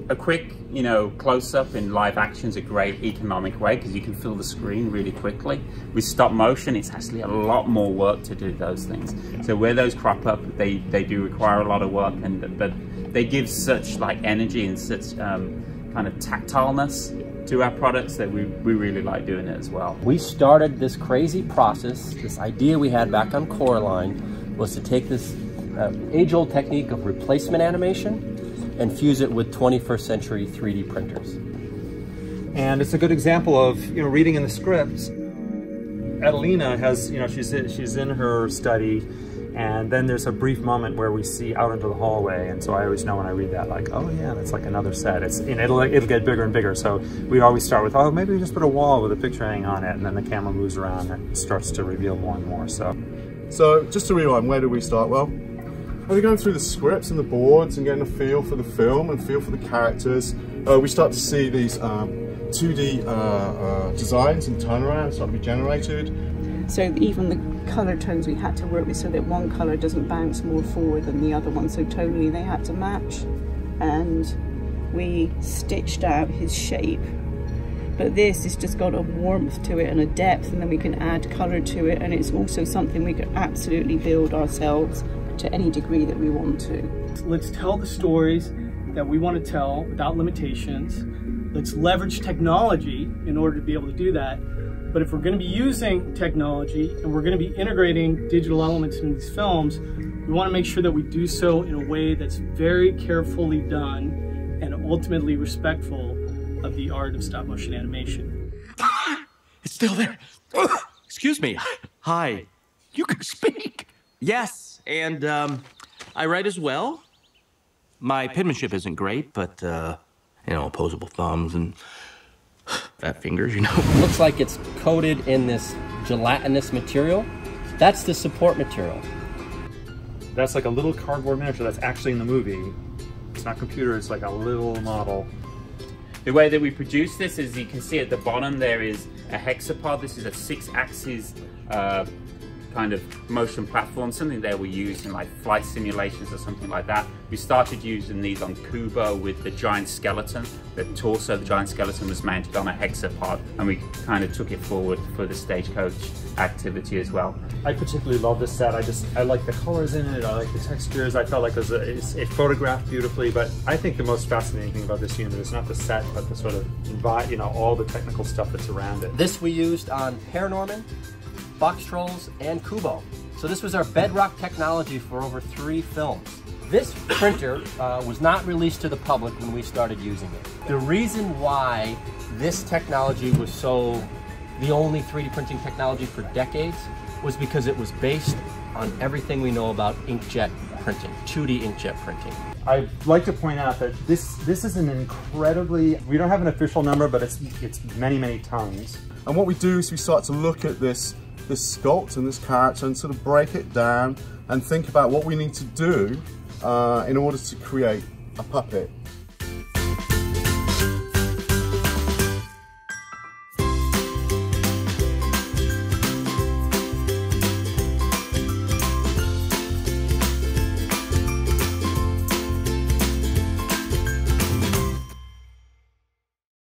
a quick, you know, close-up in live action is a great economic way because you can fill the screen really quickly. With stop motion, it's actually a lot more work to do those things. So where those crop up, they do require a lot of work, but they give such like energy and such kind of tactileness to our products that we really like doing it as well. We started this crazy process, this idea we had back on Coraline was to take this age-old technique of replacement animation and fuse it with 21st century 3D printers. And it's a good example of, you know, reading in the scripts. Adelina has, you know, she's in her study, and then there's a brief moment where we see out into the hallway, and so I always know when I read that, like, oh yeah, that's like another set. It's, and it'll get bigger and bigger. So we always start with, oh, maybe we just put a wall with a picture hanging on it, and then the camera moves around and starts to reveal more and more. So just to rewind, where do we start? Well, we're going through the scripts and the boards and getting a feel for the film and feel for the characters. We start to see these 2D designs and turnarounds start to be generated. So even the colour tones we had to work with so that one colour doesn't bounce more forward than the other one, so tonally they had to match. And we stitched out his shape. But this has just got a warmth to it and a depth, and then we can add colour to it, and it's also something we could absolutely build ourselves to any degree that we want to. Let's tell the stories that we want to tell without limitations. Let's leverage technology in order to be able to do that. But if we're going to be using technology and we're going to be integrating digital elements in these films, we want to make sure that we do so in a way that's very carefully done and ultimately respectful of the art of stop motion animation. It's still there. Excuse me. Hi. You can speak. Yes, and I write as well. My penmanship isn't great, but you know, opposable thumbs and fat fingers, you know. Looks like it's coated in this gelatinous material. That's the support material. that's like a little cardboard miniature that's actually in the movie. It's not computer, it's like a little model. The way that we produce this, as you can see at the bottom, there is a hexapod. This is a 6-axis kind of motion platform, something that we use in like flight simulations or something like that. We started using these on KUBO with the giant skeleton. The torso of the giant skeleton was mounted on a hexapod, and we kind of took it forward for the stagecoach activity as well. I particularly love this set. I like the colors in it, I like the textures. I felt like it photographed beautifully, but I think the most fascinating thing about this unit is not the set, but the sort of, you know, all the technical stuff that's around it. This we used on Paranorman, Box Trolls, and KUBO. So this was our bedrock technology for over 3 films. This printer was not released to the public when we started using it. The reason why this technology was the only 3D printing technology for decades was because it was based on everything we know about inkjet printing, 2D inkjet printing. I'd like to point out that this is an incredibly, we don't have an official number, but it's many, many tons. And what we do is we start to look at this sculpt and this character and sort of break it down and think about what we need to do in order to create a puppet